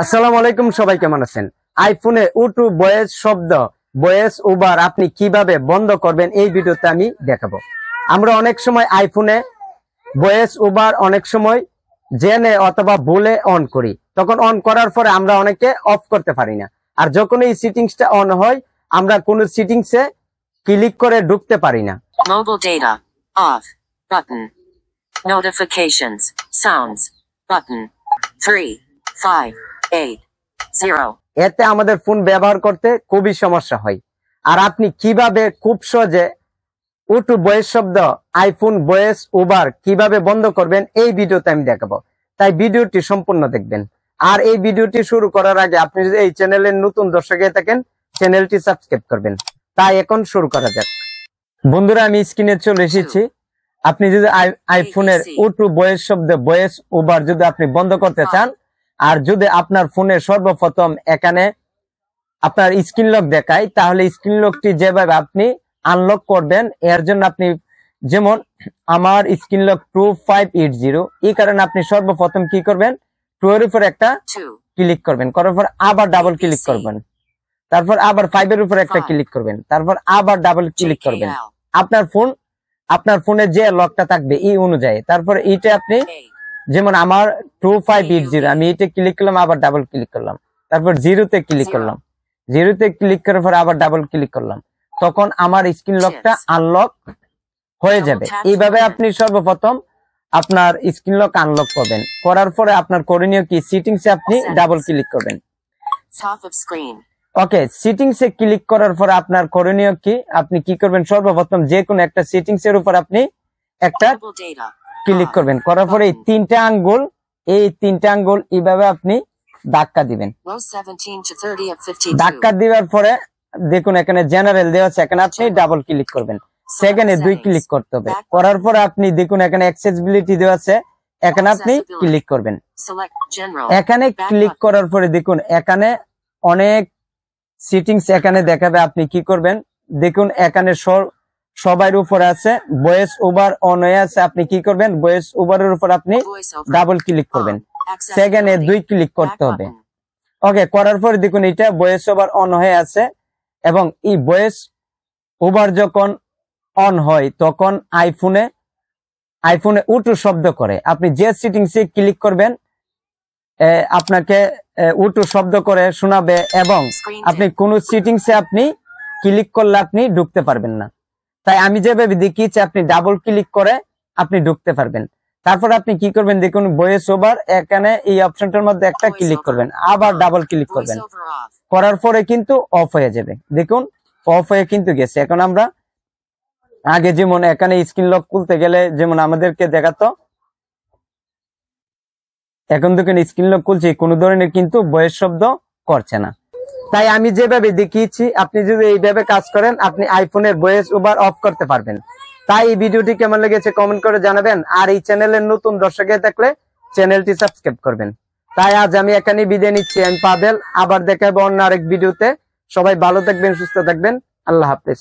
আসসালামু আলাইকুম, সবাই কেমন আছেন? আইফোনে উটু ভয়েস শব্দ ভয়েস ওভার আপনি কিভাবে বন্ধ করবেন এই ভিডিওতে আমি দেখাবো। আমরা অনেক সময় আইফোনে ভয়েস ওভার অনেক সময় জেনে অথবা ভুলে অন করি, তখন অন করার পরে আমরা অনেকে অফ করতে পারি না। আর যখন এই সেটিংসটা অন হয় আমরা কোন সেটিংসে ক্লিক করে ঢুকতে পারি না। Mobile data off button. Notifications sounds button. 3 5 8 0. এতে আমাদের ফোন ব্যবহার করতে খুবই সমস্যা হয়। আর আপনি কিভাবে খুব সহজে উটু ভয়েস শব্দ আইফোন ভয়েস ওভার কিভাবে বন্ধ করবেন এই ভিডিওতে আমি দেখাবো, তাই ভিডিওটি সম্পূর্ণ দেখবেন। আর এই ভিডিওটি শুরু করার আগে আপনি যদি এই চ্যানেলের নতুন দর্শক হয়ে থাকেন চ্যানেলটি সাবস্ক্রাইব করবেন। তাই এখন শুরু করা যাক। বন্ধুরা, আমি স্ক্রিনে চলে এসেছি। আপনি যদি আইফোনের উটু ভয়েস শব্দ ভয়েস ওভার যদি আপনি বন্ধ করতে চান, আর যদি আপনার ফোনে সর্বপ্রথম এখানে আপনার স্ক্রিন লক দেখায়, তাহলে স্ক্রিন লকটি যেভাবে আপনি আনলক করবেন, এর জন্য আপনি যেমন আমার স্ক্রিন লক 2580, এই কারণে আপনি সর্বপ্রথম কি করবেন, 2 এর উপর একটা ক্লিক করবেন, করার পর আবার ডাবল ক্লিক করবেন, তারপর আবার 5 এর উপর একটা ক্লিক করবেন, তারপর আবার ডাবল ক্লিক করবেন আপনার ফোনে যে লকটা থাকবে এই অনুযায়ী। তারপর এইটা আপনি যেমন আমার 2580, আমি এটা ক্লিক করলাম, আবার ডাবল ক্লিক করলাম, তারপর 0 তে ক্লিক করলাম, 0 তে ক্লিক করার পর আবার ডাবল ক্লিক করলাম, তখন আমার স্ক্রিন লকটা আনলক হয়ে যাবে। এইভাবে আপনি সর্বপ্রথম আপনার স্ক্রিন লক আনলক করবেন। করার পরে আপনার করণীয় কি, সেটিংসে আপনি ডাবল ক্লিক করবেন। ওকে, সেটিংসে ক্লিক করার পর আপনার করণীয় কি, আপনি কি করবেন, সর্বপ্রথম যে কোনো একটা সেটিংস এর উপর আপনি একটা ক্লিক করবেন, করার পরে এই তিনটা আঙ্গুল এইভাবে আপনি ধাক্কা দিবেন। ধাক্কা দেওয়ার পরে দেখুন এখানে জেনারেল দেওয়া আছে, এখানে আপনি ডাবল ক্লিক করবেন। সেকেন্ডে 2 ক্লিক করতে হবে। করার পরে আপনি দেখুন এখানে অ্যাক্সেসিবিলিটি দেওয়া আছে, এখানে আপনি ক্লিক করবেন। এখানে ক্লিক করার পরে দেখুন এখানে অনেক সেটিংস এখানে দেখাবে, আপনি কি করবেন, দেখুন এখানে সবার উপরে আছে ভয়েস ওভার অন হয়ে আছে, আপনি কি করবেন, ভয়েস ওভারের উপর আপনি ডাবল ক্লিক করবেন, সেকেন্ডে 2 ক্লিক করতে হবে। ওকে, করার পরে দেখুন এটা ভয়েস ওভার অন হয়ে আছে, এবং এই ভয়েস ওভার যখন অন হয় তখন আইফোনে উটু শব্দ করে। আপনি যে সেটিংসে ক্লিক করবেন আপনাকে উটু শব্দ করে শোনাবে, এবং আপনি কোন সেটিংসে আপনি ক্লিক করলে আপনি ঢুকতে পারবেন না। তাই আমি যেভাবে দেখিয়েছি আপনি ডাবল ক্লিক করে আপনি ঢুকতে পারবেন। তারপর আপনি কি করবেন, দেখুন ভয়েস ওভার, এখানে এই অপশনটার মধ্যে একটা ক্লিক করবেন, আবার ডাবল ক্লিক করবেন, করার পরে কিন্তু অফ হয়ে যাবে। দেখুন অফ হয়ে কিন্তু গেছে। এখন আমরা আগে যেমন এখানে স্ক্রিন লক খুলতে গেলে যেমন আমাদেরকে দেখাতো, এখন দেখুন স্ক্রিন লক খুলছি, কোনো ধরনের কিন্তু ভয়েস শব্দ করছে না। তাই আমি যেভাবে দেখিয়েছি আপনি যদি এইভাবে কাজ করেন আপনি আইফোনের ভয়েস ওভার অফ করতে পারবেন। তাই এই ভিডিওটি কেমন লেগেছে কমেন্ট করে জানাবেন, আর এই চ্যানেলের নতুন দর্শক হয়ে থাকলে চ্যানেলটি সাবস্ক্রাইব করবেন। তাই আজ আমি এখানে বিদায় নিচ্ছি। আমি পাবেল, আবার দেখা হবে অন্য আরেক ভিডিওতে। সবাই ভালো থাকবেন, সুস্থ থাকবেন, আল্লাহ হাফেজ।